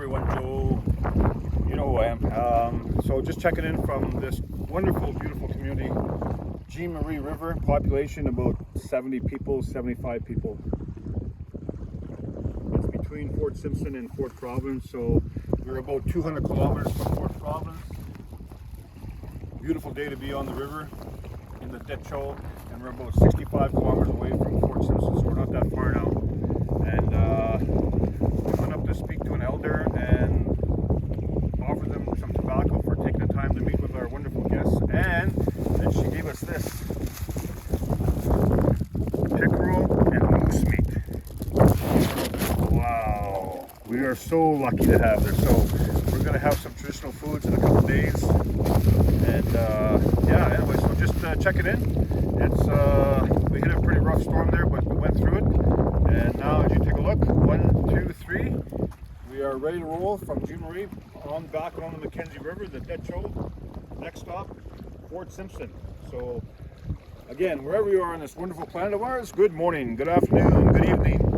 everyone, Joe. You know who I am. So just checking in from this wonderful, beautiful community, Mackenzie River. Population about 70 people, 75 people. It's between Fort Simpson and Fort Providence, so we're about 200 kilometers from Fort Providence. Beautiful day to be on the river in the Decho, and we're about 65 kilometers away from Fort Simpson, so we're not that far now. And we went up to speak to an elder and offer them some tobacco for taking the time to meet with our wonderful guests. And then she gave us this pickerel and moose meat. Wow, we are so lucky to have this. So we're going to have some traditional foods in a couple days. And yeah, anyway, so just check it in. It's we hit a pretty rough storm there, but we went through it. And now as you take a look, 1, 2, 3, we are ready to roll from Mackenzie on back on the Mackenzie River, the Decho. Next stop, Fort Simpson. So again, wherever you are on this wonderful planet of ours, good morning, good afternoon, good evening.